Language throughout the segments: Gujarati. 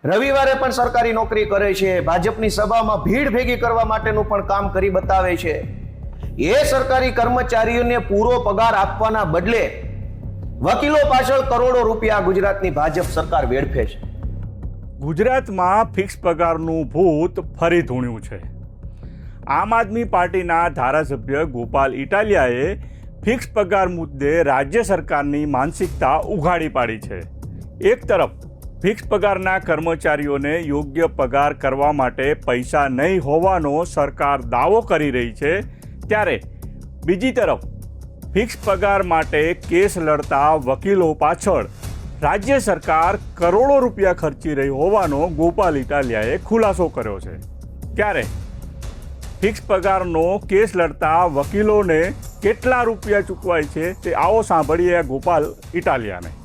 રવિવારે પણ સરકારી નોકરી કરે છે, ભાજપની સભામાં ભીડ ભેગી કરવા માટેનું પણ કામ કરી બતાવે છે. એ સરકારી કર્મચારીઓને પૂરો પગાર આપવાના બદલે વકીલો પાછળ કરોડો રૂપિયા ગુજરાતની ભાજપ સરકાર વેડફે છે. ગુજરાતમાં ફિક્સ પગારનું ભૂત ફરી ધૂણ્યું છે. આમ આદમી પાર્ટીના ધારાસભ્ય ગોપાલ ઇટાલિયાએ ફિક્સ પગાર મુદ્દે રાજ્ય સરકારની માનસિકતા ઉઘાડી પાડી છે. એક તરફ ફિક્સ પગારના કર્મચારીઓને યોગ્ય પગાર કરવા માટે પૈસા નહીં હોવાનો સરકાર દાવો કરી રહી છે, ત્યારે બીજી તરફ ફિક્સ પગાર માટે કેસ લડતા વકીલો પાછળ રાજ્ય સરકાર કરોડો રૂપિયા ખર્ચી રહી હોવાનો ગોપાલ ઇટાલિયાએ ખુલાસો કર્યો છે. ત્યારે ફિક્સ પગારનો કેસ લડતા વકીલોને કેટલા રૂપિયા ચૂકવાય છે તે આવો સાંભળીએ ગોપાલ ઇટાલિયાને.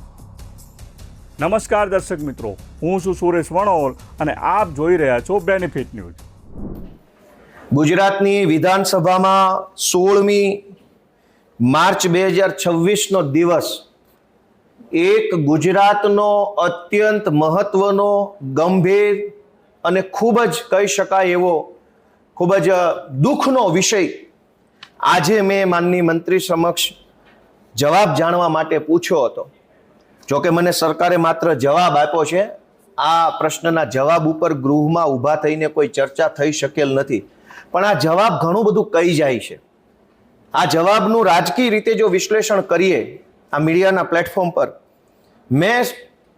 નમસ્કાર દર્શક મિત્રો, હું છું સુરેશ વણોલ અને આપ જોઈ રહ્યા છો બેનિફિટ ન્યૂઝ. ગુજરાતની વિધાનસભામાં 16મી માર્ચ 2026નો દિવસ એક ગુજરાતનો અત્યંત મહત્વનો, ગંભીર અને ખૂબ જ કહી શકાય એવો ખૂબ જ દુઃખનો વિષય આજે મેં માનનીય મંત્રી સમક્ષ જવાબ જાણવા માટે પૂછ્યો હતો. જોકે મને સરકારે માત્ર જવાબ આપ્યો છે. આ પ્રશ્નના જવાબ ઉપર ગૃહમાં ઊભા થઈને કોઈ ચર્ચા થઈ શકેલ નથી, પણ આ જવાબ ઘણું બધું કહી જાય છે. આ જવાબનું રાજકીય રીતે જો વિશ્લેષણ કરીએ આ મીડિયાના પ્લેટફોર્મ પર, મેં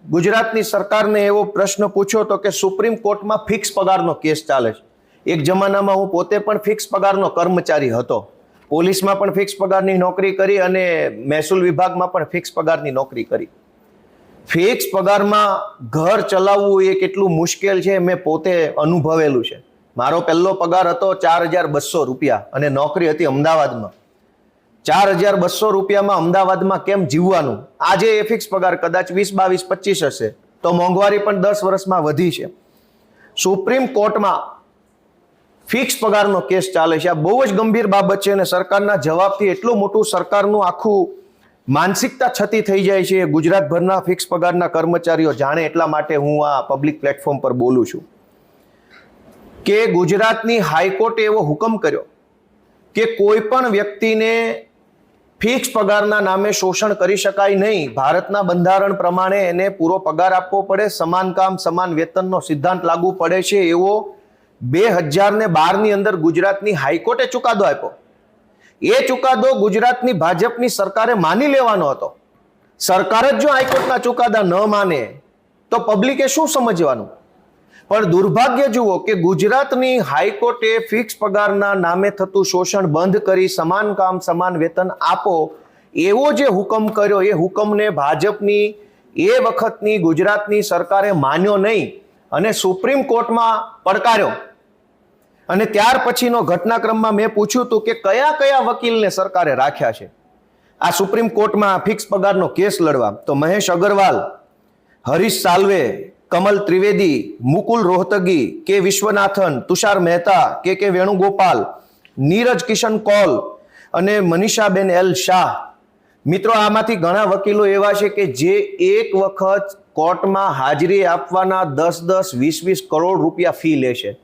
ગુજરાતની સરકારને એવો પ્રશ્ન પૂછ્યો હતો કે સુપ્રીમ કોર્ટમાં ફિક્સ પગારનો કેસ ચાલે છે. એક જમાનામાં હું પોતે પણ ફિક્સ પગારનો કર્મચારી હતો. પોલીસમાં પણ ફિક્સ પગારની નોકરી કરી અને મહેસૂલ વિભાગમાં પણ ફિક્સ પગારની નોકરી કરી. ફિક્સ પગારમાં ઘર ચલાવવું એ કેટલું મુશ્કેલ છે મેં પોતે અનુભવેલું છે. મારો પહેલો પગાર હતો 4,200 રૂપિયા અને નોકરી હતી અમદાવાદમાં. 4,200 રૂપિયામાં અમદાવાદમાં કેમ જીવવાનું? આજે એ ફિક્સ પગાર કદાચ 20, 22, 25 હશે, તો મોંઘવારી પણ 10 વર્ષમાં વધી છે. સુપ્રીમ કોર્ટમાં ફિક્સ પગારનો કેસ ચાલે છે. આ બહુ જ ગંભીર બાબત છે અને સરકારના જવાબથી એટલું મોટું સરકારનું આખું માનસિકતા છતી થઈ જાય છે. ગુજરાતભરના ફિક્સ પગારના કર્મચારીઓ જાણે, એટલા માટે હું આ પબ્લિક પ્લેટફોર્મ પર બોલું છું કે ગુજરાતની હાઈકોર્ટે એવો હુકમ કર્યો કે કોઈ પણ વ્યક્તિને ફિક્સ પગારના નામે શોષણ કરી શકાય નહીં. ભારતના બંધારણ પ્રમાણે એને પૂરો પગાર આપવો પડે, સમાન કામ સમાન વેતનનો સિદ્ધાંત લાગુ પડે છે, એવો 2012ની અંદર ગુજરાતની હાઈકોર્ટે ચુકાદો આપ્યો. એ ચુકાદો ગુજરાતની ભાજપની સરકારે માની લેવાનો હતો. સરકાર જ જો હાઈકોર્ટના ચુકાદા ન માને તો પબ્લિકે શું સમજવાનું? પણ દુર્ભાગ્ય જુઓ કે ગુજરાતની હાઈકોર્ટે ફિક્સ પગારના નામે થતું શોષણ બંધ કરી સમાન કામ સમાન વેતન આપો એવો જે હુકમ કર્યો, એ હુકમને ભાજપની એ વખતની ગુજરાતની સરકારે માન્યો નહીં અને સુપ્રીમ કોર્ટમાં પડકાર્યો. અને ત્યાર પછીનો ઘટનાક્રમમાં મેં પૂછ્યું હતું કે કયા કયા વકીલને સરકારે રાખ્યા છે આ સુપ્રીમ કોર્ટમાં ફિક્સ પગારનો કેસ લડવા. તો મહેશ અગ્રવાલ, હરીશ સાલ્વે, કમલ ત્રિવેદી, મુકુલ રોહતગી, કે વિશ્વનાથન, તુષાર મહેતા, કે વેણુગોપાલ, નીરજ કિશન કૌલ અને મનીષાબેન એલ શાહ. મિત્રો, આમાંથી ઘણા વકીલો એવા છે કે જે એક વખત કોર્ટમાં હાજરી આપવાના 10-10, 20-20 કરોડ રૂપિયા ફી લે છે.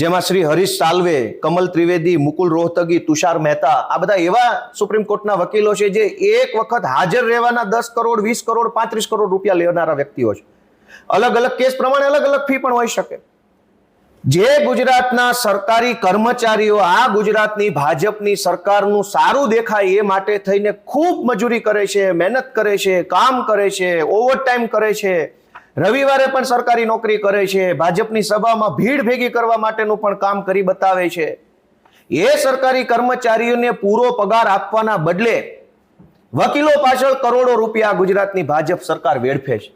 જેમાં શ્રી હરીશ સાલ્વે, કમલ ત્રિવેદી, મુકુલ રોહતગી, તુષાર મહેતા, આ બધા એવા સુપ્રીમ કોર્ટના વકીલો છે જે એક વખત હાજર રહેવાના 10 કરોડ, 20 કરોડ, 35 કરોડ રૂપિયા લેનારા વ્યક્તિઓ છે. અલગ અલગ કેસ પ્રમાણે અલગ અલગ ફી પણ હોઈ શકે. જે ગુજરાતના સરકારી કર્મચારીઓ આ ગુજરાતની ભાજપની સરકારનું સારું દેખાય એ માટે થઈને ખૂબ મજૂરી કરે છે, મહેનત કરે છે, કામ કરે છે, ઓવરટાઈમ કરે છે, રવિવારે પણ સરકારી નોકરી કરે છે, ભાજપની સભામાં ભીડ ભેગી કરવા માટેનું પણ કામ કરી બતાવે છે, એ સરકારી કર્મચારીઓને પૂરો પગાર આપવાના બદલે વકીલો પાછળ કરોડો રૂપિયા ગુજરાતની ભાજપ સરકાર વેડફે છે.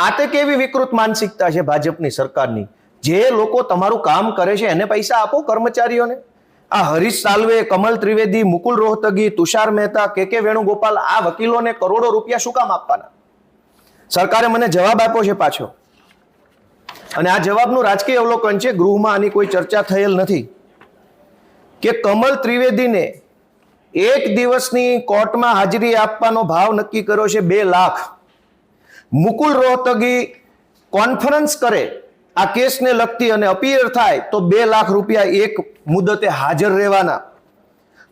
આ તે કેવી વિકૃત માનસિકતા છે ભાજપની સરકારની? જે લોકો તમારું કામ કરે છે એને પૈસા આપો કર્મચારીઓને. આ હરીશ સાલ્વે, કમલ ત્રિવેદી, મુકુલ રોહતગી, તુષાર મહેતા, કે વેણુગોપાલ, આ વકીલોને કરોડો રૂપિયા શું કામ આપવાના? સરકારે મને જવાબ આપ્યો છે પાછો, અને આ જવાબનું રાજકીય અવલોકન છે. ગૃહમાં આની કોઈ ચર્ચા થયેલ નથી કે કમલ ત્રિવેદીને એક દિવસની કોર્ટમાં હાજરી આપવાનો ભાવ નક્કી કર્યો છે 2 લાખ. મુકુલ રોહતગી કોન્ફરન્સ કરે આ કેસને લગતી અને અપીયર થાય તો 2 લાખ રૂપિયા એક મુદતે હાજર રહેવાના.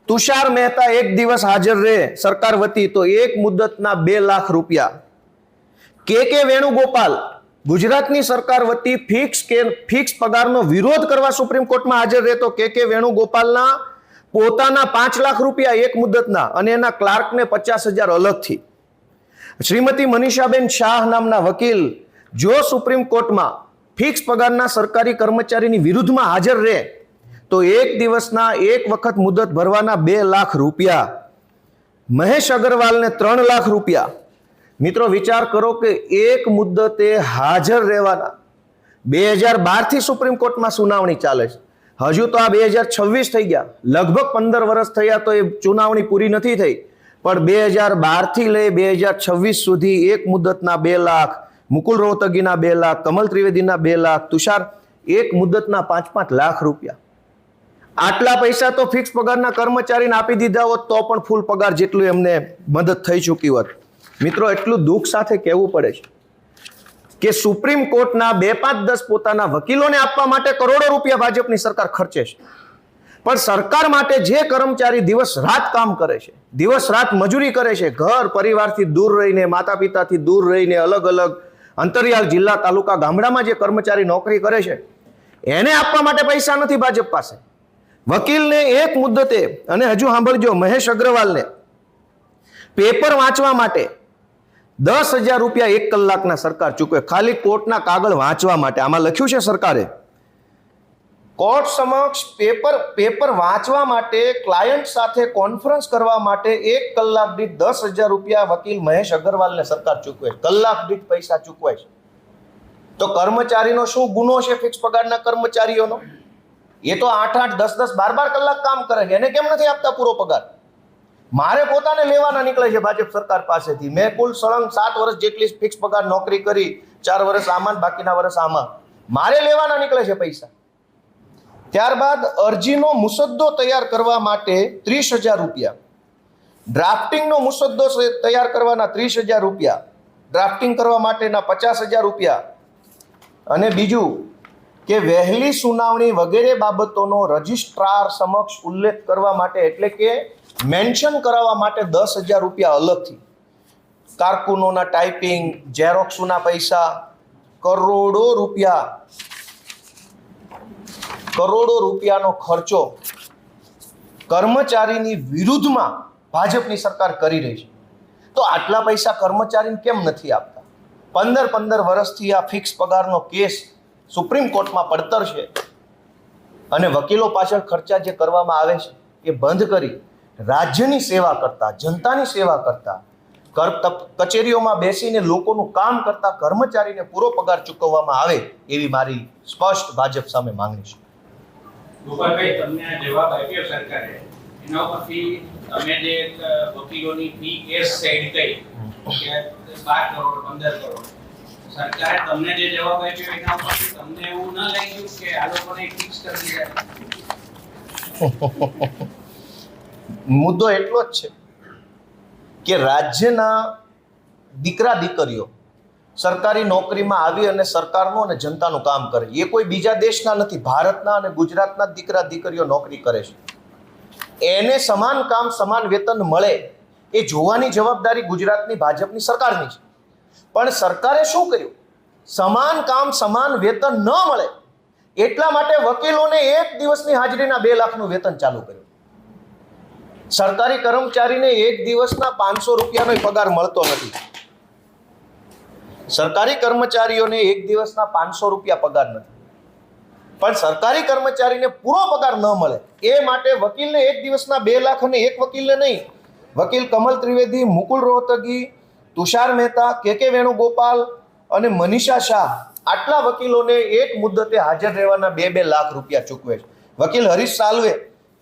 તુષાર મહેતા એક દિવસ હાજર રહે સરકાર વતી તો એક મુદતના 2 લાખ રૂપિયા. કે વેણુગોપાલ ગુજરાતની સરકાર વતી ફિક્સ પગારનો વિરોધ કરવા સુપ્રીમ કોર્ટમાં હાજર રહે તો કે વેણુગોપાલના પોતાના 5 લાખ રૂપિયા એક મુદતના અને એના ક્લાર્કને 50,000 અલગથી. શ્રીમતી મનીષાબેન શાહ નામના વકીલ જો સુપ્રીમ કોર્ટમાં ફિક્સ પગારના સરકારી કર્મચારીની વિરુદ્ધમાં હાજર રહે તો એક દિવસના એક વખત મુદત ભરવાના 2 લાખ રૂપિયા. મહેશ અગ્રવાલને 3 લાખ રૂપિયા. મિત્રો વિચાર કરો કે એક મુદ્દતે હાજર રહેવાના. 2012 થી સુપ્રીમ કોર્ટમાં સુનાવણી ચાલે છે. હજુ તો આ 2026 થઈ ગયા, લગભગ 15 વર્ષ થયા તો એ સુનાવણી પૂરી નથી થઈ. પણ 2012 થી લઈ 2026 સુધી એક મુદ્દતના 2 લાખ, મુકુલ રોહતગીના 2 લાખ, કમલ ત્રિવેદીના 2 લાખ, તુષાર એક મુદ્દતના 5-5 લાખ રૂપિયા. આટલા પૈસા તો ફિક્સ પગારના કર્મચારીને આપી દીધા હોત તો પણ ફૂલ પગાર જેટલું એમને મદદ થઈ ચૂકી હોત. મિત્રો એટલું દુઃખ સાથે કહેવું પડે છે કે સુપ્રીમ કોર્ટના 2-5-10 પોતાના વકીલોને આપવા માટે કરોડો રૂપિયા ભાજપની સરકાર ખર્ચે છે. પણ સરકાર માટે જે કર્મચારી દિવસ રાત કામ કરે છે, દિવસ રાત મજૂરી કરે છે, ઘર પરિવારથી દૂર રહીને, માતા પિતાથી દૂર રહીને, અલગ અલગ અંતરિયાળ જિલ્લા તાલુકા ગામડામાં જે કર્મચારી નોકરી કરે છે એને આપવા માટે પૈસા નથી ભાજપ પાસે. વકીલને એક મુદ્દતે, અને હજુ સાંભળજો, મહેશ અગ્રવાલને પેપર વાંચવા માટે 10,000 રૂપિયા 1 કલાકના સરકાર ચૂકવે, ખાલી કોર્ટના કાગળ વાંચવા માટે. આમાં લખ્યું છે સરકારે કોર્ટ સમક્ષ પેપર વાંચવા માટે, ક્લાયન્ટ સાથે કોન્ફરન્સ કરવા માટે 1 કલાક દીઠ 10,000 રૂપિયા વકીલ મહેશ અગ્રવાલને સરકાર ચૂકવે છે. કલાક દીઠ પૈસા ચૂકવે છે. તો કર્મચારીનો શું ગુનો છે ફિક્સ પગારના કર્મચારીઓનો? એ તો 8-8, 10-10, 12-12 કલાક કામ કરે છે, એને કેમ નથી આપતા પૂરો પગાર? મારે પોતાને લેવાના નીકળે છે ભાજપ સરકાર પાસેથી. મેં કુલ સળંગ 7 વર્ષ જેટલી ફિક્સ પગાર નોકરી કરી, 4 વર્ષ આમાં બાકીના વર્ષ આમાં. મારે લેવાના નીકળે છે પૈસા. ત્યારબાદ અરજીનો મુસદ્દો તૈયાર કરવા માટે 30,000 રૂપિયા, ડ્રાફ્ટિંગનો મુસદ્દો તૈયાર કરવાના 30,000 રૂપિયા, ડ્રાફ્ટિંગ કરવા માટેના 50,000 રૂપિયા, અને બીજું કે વહેલી સુનાવણી વગેરે બાબતોનો રજિસ્ટ્રાર સમક્ષ ઉલ્લેખ કરવા માટે, એટલે કે મેન્શન કરાવવા માટે 10,000 રૂપિયા અલગથી. કારકુનોના ટાઈપિંગ, ઝેરોક્સના પૈસા, કરોડો રૂપિયાનો ખર્ચો કર્મચારીની વિરુદ્ધમાં ભાજપની સરકાર કરી રહી છે. તો આટલા પૈસા કર્મચારીને કેમ નથી આપતા? 15 વર્ષથી આ ફિક્સ પગારનો કેસ સુપ્રીમ કોર્ટમાં પડતર છે અને વકીલો પાછળ ખર્ચા જે કરવામાં આવે છે એ બંધ કરી રાજ્યની સેવા કરતા, જનતાની સેવા કરતા, કચેરીઓમાં બેસીને લોકોનું કામ કરતા કર્મચારીને પૂરો પગાર ચૂકવવામાં આવે એવી મારી સ્પષ્ટ ભાજપ સામે માંગણી છે. ગોપાલભાઈ, તમને આ જવાબ આપ્યો સરકારે, એના ઉપરથી તમે જે વકીલોની ફી કેસ સાઈડ કરી કે 12 કરોડ 15 કરોડ, સરકારે તમને જે જવાબ આપ્યો એના ઉપરથી તમને એવું ન લાગ્યું કે આ લોકોને ફિક્સ કરી દીધા? મુદ્દો એટલો જ છે કે રાજ્યના દીકરા દીકરીઓ સરકારી નોકરીમાં આવી અને સરકારનું અને જનતાનું કામ કરે. એ કોઈ બીજા દેશના નથી, ભારતના અને ગુજરાતના દીકરા દીકરીઓ નોકરી કરે છે. એને સમાન કામ સમાન વેતન મળે એ જોવાની જવાબદારી ગુજરાતની ભાજપની સરકારની છે. પણ સરકારે શું કર્યું? સમાન કામ સમાન વેતન ન મળે એટલા માટે વકીલોને એક દિવસની હાજરીના 2 લાખનું વેતન ચાલુ કર્યું. સરકારી કર્મચારીને એક દિવસના 500 રૂપિયાનો પગાર મળતો નથી. સરકારી કર્મચારીઓને એક દિવસના 500 રૂપિયા પગાર નથી. પણ સરકારી કર્મચારીને પૂરો પગાર ન મળે એ માટે વકીલને એક દિવસના 2 લાખ, અને એક વકીલને નહીં, વકીલ કમલ ત્રિવેદી, મુકુલ રોહતગી, તુષાર મહેતા, કે વેણુગોપાલ અને મનીષા શાહ, આટલા વકીલોને એક મુદ્દતે હાજર રહેવાના 2-2 લાખ રૂપિયા ચૂકવે છે. વકીલ હરીશ સાલ્વે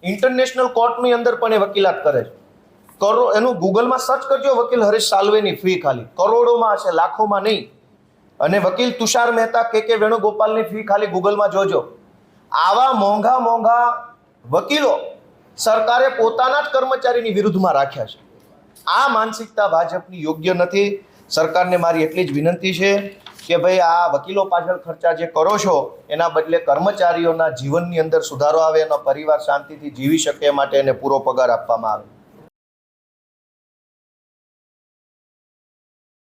ઇન્ટરનેશનલ કોર્ટની અંદર પણ એ વકીલાત કરે છે. એનું ગૂગલમાં સર્ચ કરજો, વકીલ હરીશ સાલ્વેની ફી ખાલી કરોડોમાં હશે, લાખોમાં નહીં. અને વકીલ તુષાર મહેતા, કે વેણુગોપાલની ફી ખાલી ગૂગલમાં જોજો. આવા મોંઘા વકીલો સરકારે પોતાના જ કર્મચારીની વિરુદ્ધમાં રાખ્યા છે. આ માનસિકતા ભાજપની યોગ્ય નથી. સરકારને મારી એટલી જ વિનંતી છે કે ભાઈ આ વકીલો પાછળ ખર્ચા જે કરો છો એના બદલે કર્મચારીઓના જીવનની અંદર સુધારો આવે, એનો પરિવાર શાંતિથી જીવી શકે એ માટે એને પૂરો પગાર આપવામાં આવે.